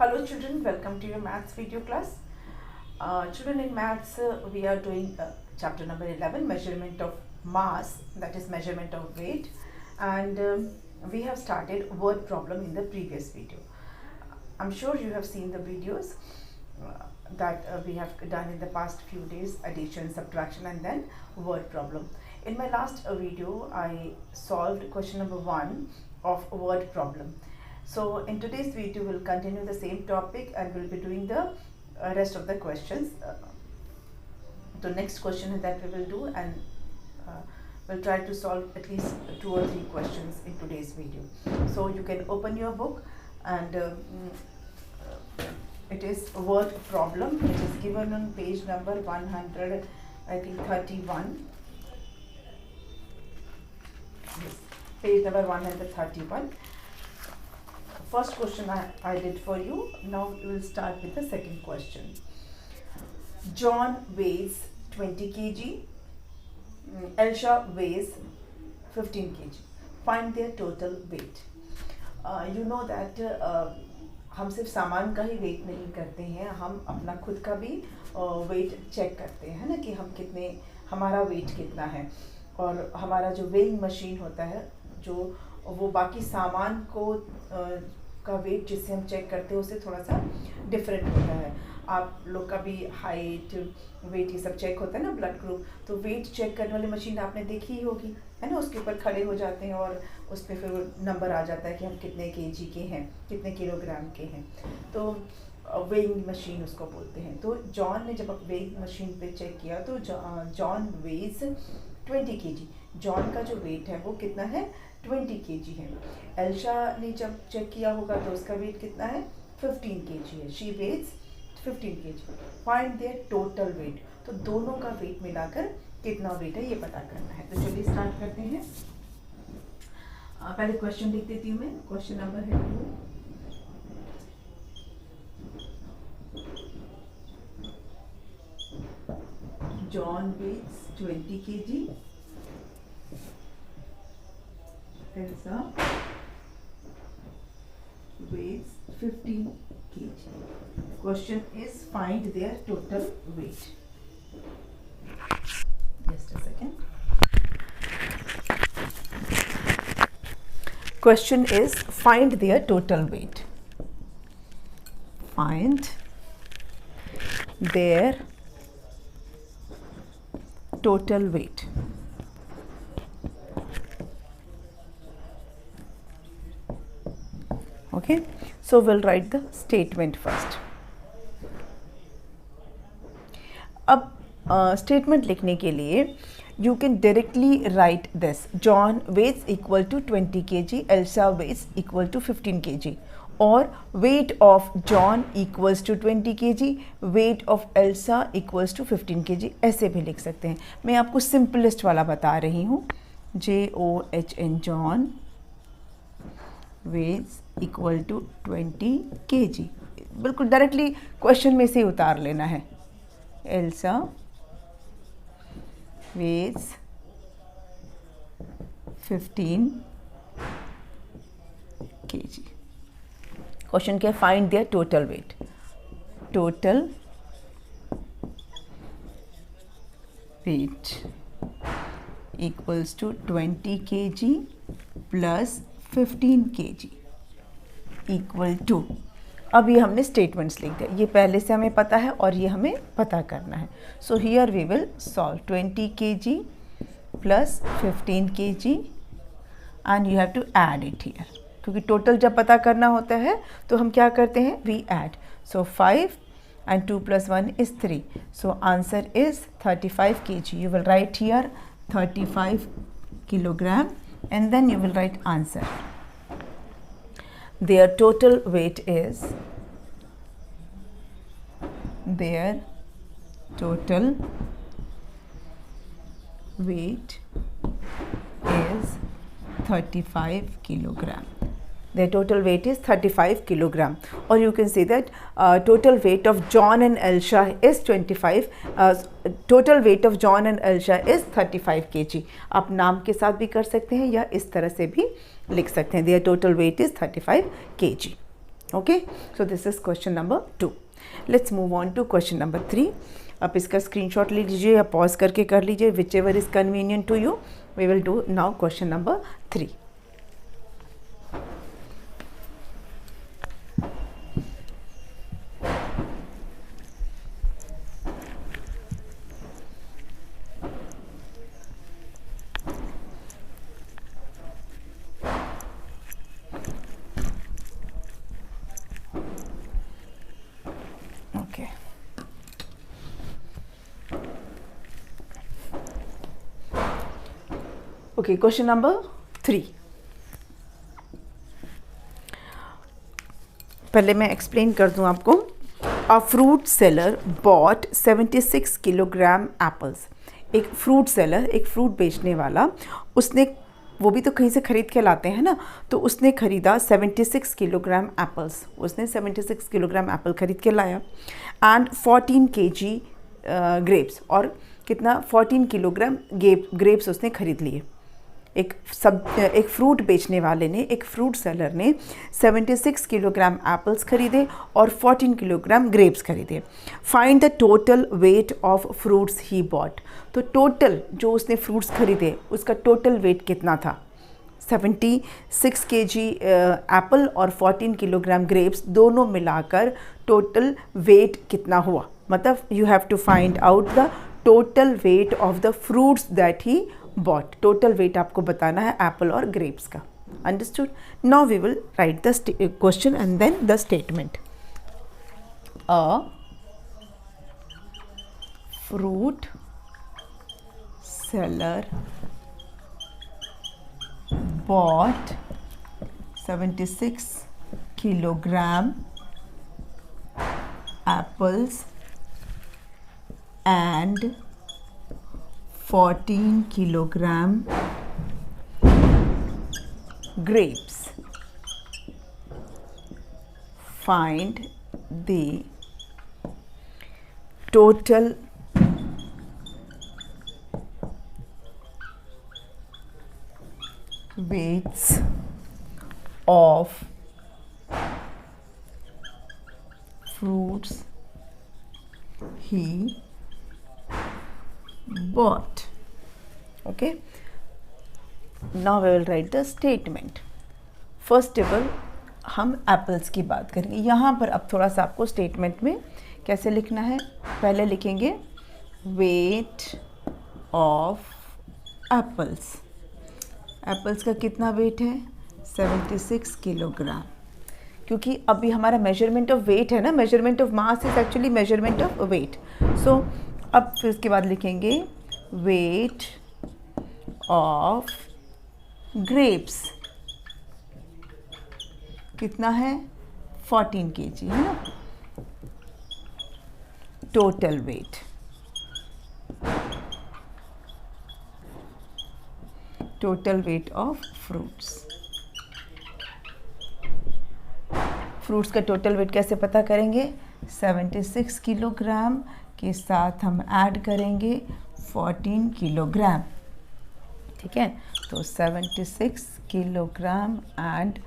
Hello children, welcome to your maths video class. Children, in maths we are doing chapter number 11, measurement of mass, that is measurement of weight, and we have started word problem in the previous video. I'm sure you have seen the videos that we have done in the past few days, addition, subtraction and then word problem. In my last video I solved question number 1 of word problem. So in today's video we'll continue the same topic and we'll be doing the rest of the questions. The next question that we will do, and we'll try to solve at least 2 or 3 questions in today's video. So you can open your book, and it is a word problem. It is given on page number 131. Yes, page number 131. First question I did for you. Now we will start with the second question. John weighs 20 kg. Elsha weighs 15 kg. Find their total weight. You know that हम सिर्फ सामान का ही wait नहीं करते हैं, हम अपना खुद का भी वेट चेक करते हैं ना, कि हम कितने, हमारा वेट कितना है, और हमारा जो वेइंग मशीन होता है जो वो बाकी सामान को का वेट जिससे हम चेक करते हैं उससे थोड़ा सा डिफरेंट होता है. आप लोग का भी हाइट, वेट, ये सब चेक होता है ना, ब्लड ग्रुप, तो वेट चेक करने वाली मशीन आपने देखी ही होगी, है ना. उसके ऊपर खड़े हो जाते हैं और उस पर फिर नंबर आ जाता है कि हम कितने केजी के हैं, कितने किलोग्राम के हैं. तो वेइंग मशीन उसको बोलते हैं. तो जॉन ने जब वेइंग मशीन पे चेक किया तो जॉन वेज 20 kg. जॉन का जो वेट है वो कितना है, 20 kg है. एल्शा ने जब चेक किया होगा तो उसका वेट कितना है, 15 kg है. She weighs 15 kg. Find their total weight. तो दोनों का वेट मिलाकर कितना वेट है ये पता करना है. तो चलिए स्टार्ट करते हैं. पहले क्वेश्चन लिख देती हूँ मैं. क्वेश्चन नंबर है 2. John weighs 20 kg. Elsa weighs 15 kg. Question is find their total weight. Just a second. Question is find their total weight. Find their total weight. Okay, so we'll write the statement first. अब statement लिखने के लिए you can directly write this. John weighs equal to 20 kg. Elsa weighs equal to 15 kg. Or weight of John equals to 20 kg. Weight of Elsa equals to 15 kg. ऐसे भी लिख सकते हैं. मैं आपको simplest वाला बता रही हूँ. John John weighs equal to 20 kg. बिल्कुल डायरेक्टली क्वेश्चन में से उतार लेना है. Elsa weighs 15 kg. क्वेश्चन क्या, find their total weight. Total weight equals to 20 kg plus 15 kg equal to. अब ये हमने स्टेटमेंट्स लिख दिया. ये पहले से हमें पता है और ये हमें पता करना है. So here we will solve 20 kg plus 15 kg and you have to add it here, क्योंकि टोटल जब पता करना होता है तो हम क्या करते हैं, we add. So 5 and 2 plus 1 is 3. So answer is 35 kg. You will write here 35 kilogram and then you will write answer. Their total weight is, their total weight is 35 kilogram. Their total weight is 35 kilogram. Or you can say that total weight of John and Elsha is 25. Total weight of John and Elsha is 35 kg. आप नाम के साथ भी कर सकते हैं या इस तरह से भी लिख सकते हैं. Their total weight is 35 kg. Okay, so this is question number 2. Let's move on to question number 3. आप इसका स्क्रीनशॉट ले लीजिए या पॉज करके कर लीजिए, whichever is convenient to you. We will do now question number 3. Okay, question number 3. पहले मैं एक्सप्लेन कर दूं आपको. A fruit seller bought 76 kilogram apples. एक फ्रूट सेलर, एक फ्रूट बेचने वाला, उसने, वो भी तो कहीं से खरीद के लाते हैं ना, तो उसने खरीदा 76 किलोग्राम एप्पल्स. उसने 76 किलोग्राम एप्पल खरीद के लाया. एंड 14 kg ग्रेप्स, और कितना, 14 किलोग्राम ग्रेप्स उसने खरीद लिए. एक फ्रूट बेचने वाले ने, एक फ्रूट सेलर ने 76 किलोग्राम एप्पल्स खरीदे और 14 किलोग्राम ग्रेप्स खरीदे. Find the total weight of fruits he bought. तो टोटल जो उसने फ्रूट्स खरीदे उसका टोटल वेट कितना था. 76 kg एप्पल और 14 किलोग्राम ग्रेप्स दोनों मिलाकर टोटल वेट कितना हुआ. मतलब you have to find out the total weight of the fruits that he bought. Total weight आपको बताना है एप्पल और ग्रेप्स का. Understood. Now we will write the question and then the statement. A fruit seller bought 76 kilogram apples and 14 kilogram grapes. Find the total weights of fruits he bought. Okay, now we will write the statement. First of all हम apples की बात करेंगे. यहाँ पर अब थोड़ा सा आपको स्टेटमेंट में कैसे लिखना है. पहले लिखेंगे वेट ऑफ एप्पल्स. एप्पल्स का कितना वेट है, 76 किलोग्राम. क्योंकि अभी हमारा मेजरमेंट ऑफ वेट है ना, measurement of mass is actually measurement of weight. So अब फिर उसके बाद लिखेंगे वेट ऑफ ग्रेप्स. कितना है, 14 kg है ना. Total weight, total weight of fruits. Fruits का टोटल वेट कैसे पता करेंगे, 76 किलोग्राम के साथ हम ऐड करेंगे 14 किलोग्राम. ठीक है, तो 76 kilogram and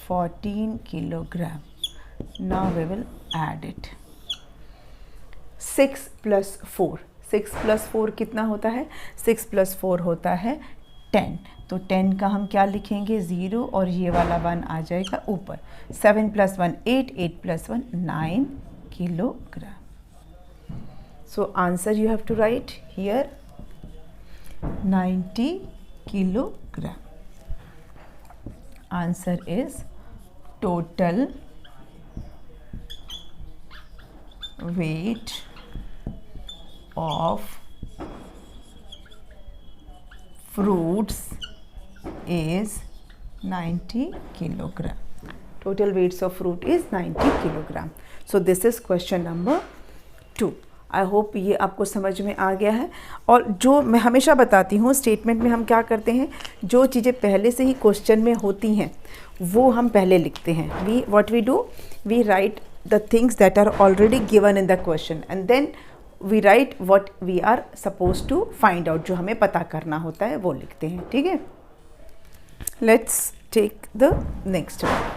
14 kilogram. Now we will add it. 6 + 4, 6 + 4 कितना होता है, 6 + 4 होता है 10. तो 10 का हम क्या लिखेंगे, 0, और ये वाला 1 आ जाएगा ऊपर. 7 + 1 8, 8 + 1 9 kilogram. So answer you have to write here 90 kilogram. Answer is total weight of fruits is 90 kilogram. Total weights of fruit is 90 kilogram. So this is question number 2. I hope ये आपको समझ में आ गया है. और जो मैं हमेशा बताती हूँ, स्टेटमेंट में हम क्या करते हैं, जो चीज़ें पहले से ही क्वेश्चन में होती हैं वो हम पहले लिखते हैं. What we do, we write the things that are already given in the question and then we write what we are suppose to find out. जो हमें पता करना होता है वो लिखते हैं. ठीक है, let's take the next one.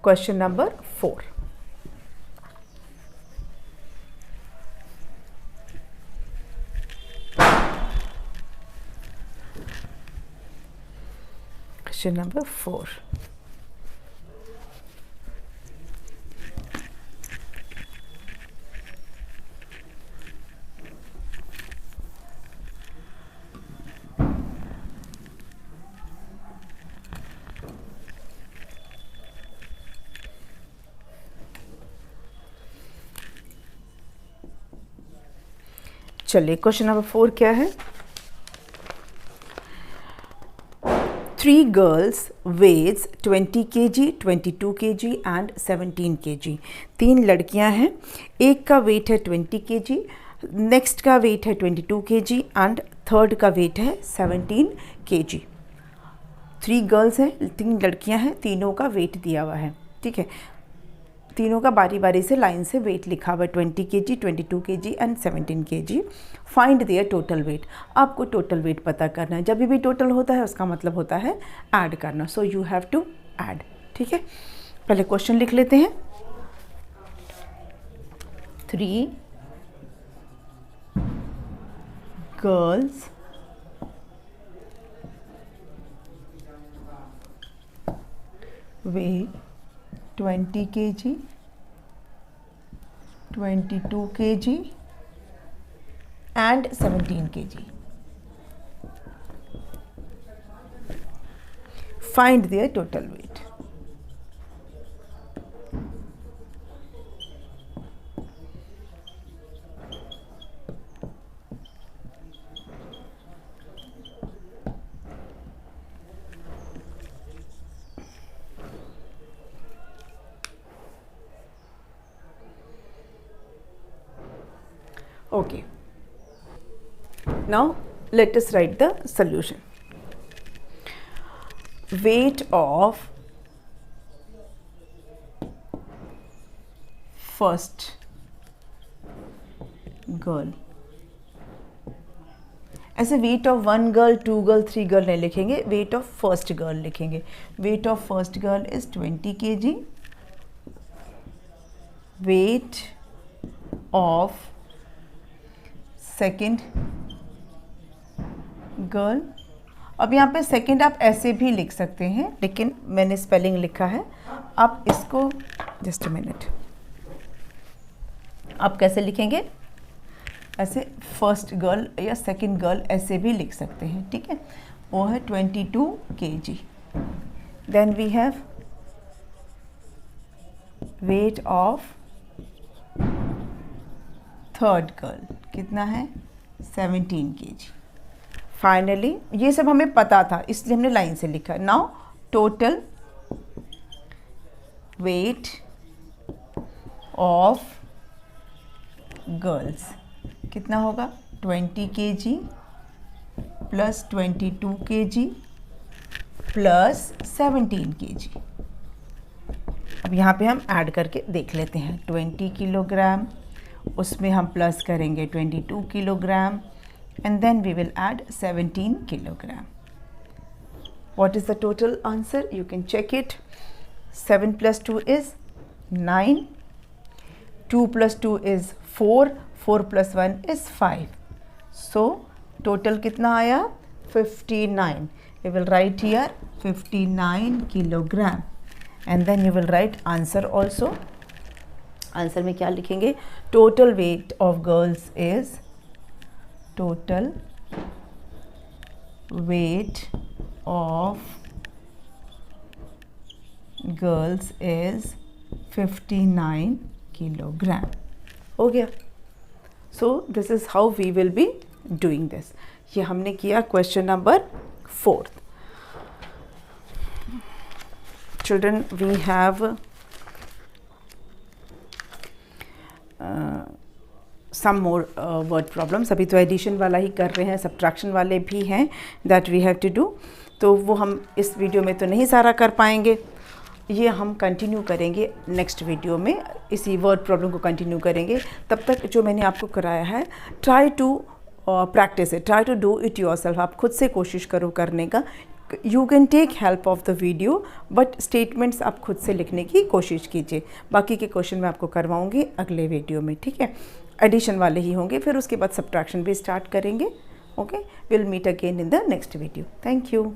Question number 4. Question number 4. चलिए क्वेश्चन नंबर 4 क्या है? 3 girls weighs 20 kg, 22 kg and 17 kg. 3 लड़कियां हैं, एक का वेट है 20 kg, नेक्स्ट का वेट है 22 kg एंड थर्ड का वेट है 17 kg. 3 गर्ल्स हैं, 3 लड़कियां हैं, तीनों का वेट दिया हुआ है. ठीक है, तीनों का बारी बारी से लाइन से वेट लिखा हुआ है 20 kg, 22 kg and 17 kg. Find their total weight. आपको टोटल वेट पता करना है. जब भी टोटल होता है उसका मतलब होता है ऐड करना. So you have to add. ठीक है, पहले क्वेश्चन लिख लेते हैं. 3 girls weigh 20 kg, 22 kg and 17 kg. Find their total weight. Okay, now let us write the solution. Weight of first girl. ऐसे weight of 1 girl, 2 girl, 3 girl नहीं लिखेंगे, weight of first girl लिखेंगे. Weight of first girl is 20 kg. Weight of second girl. अब यहाँ पे second आप ऐसे भी लिख सकते हैं, लेकिन मैंने स्पेलिंग लिखा है. आप इसको जस्ट अ मिनट, आप कैसे लिखेंगे? ऐसे फर्स्ट गर्ल या सेकेंड गर्ल ऐसे भी लिख सकते हैं. ठीक है, वो है 22 kg. Then we have weight of third girl, कितना है? 17 kg. फाइनली ये सब हमें पता था, इसलिए हमने लाइन से लिखा. Now total weight of girls कितना होगा? 20 kg plus 22 kg plus 17 kg. अब यहाँ पे हम ऐड करके देख लेते हैं. 20 किलोग्राम, उसमें हम प्लस करेंगे 22 kilogram and then we will add 17 kilogram. What is the total answer? You can check it. 7 + 2 is 9, 2 + 2 is 4, 4 + 1 is 5. So total कितना आया? 59. We will write here 59 kilogram and then you will write answer also. Answer में क्या लिखेंगे? Total weight of girls is, total weight of girls is 59 kilogram. हो गया. So this is how we will be doing this. ये हमने किया question number 4. Children, we have some more word problems. अभी तो एडिशन वाला ही कर रहे हैं, सब्ट्रैक्शन वाले भी हैं that we have to do. तो वो हम इस वीडियो में तो नहीं सारा कर पाएंगे. ये हम कंटिन्यू करेंगे नेक्स्ट वीडियो में, इसी वर्ड प्रॉब्लम को कंटिन्यू करेंगे. तब तक जो मैंने आपको कराया है, try to practice it, try to do it yourself. आप खुद से कोशिश करो करने का. You can take help of the video, but statements आप खुद से लिखने की कोशिश कीजिए। बाकी के क्वेश्चन मैं आपको करवाऊँगी अगले वीडियो में, ठीक है। एडिशन वाले ही होंगे, फिर उसके बाद सब्ट्रैक्शन भी स्टार्ट करेंगे। Okay, will meet again in the next video. Thank you.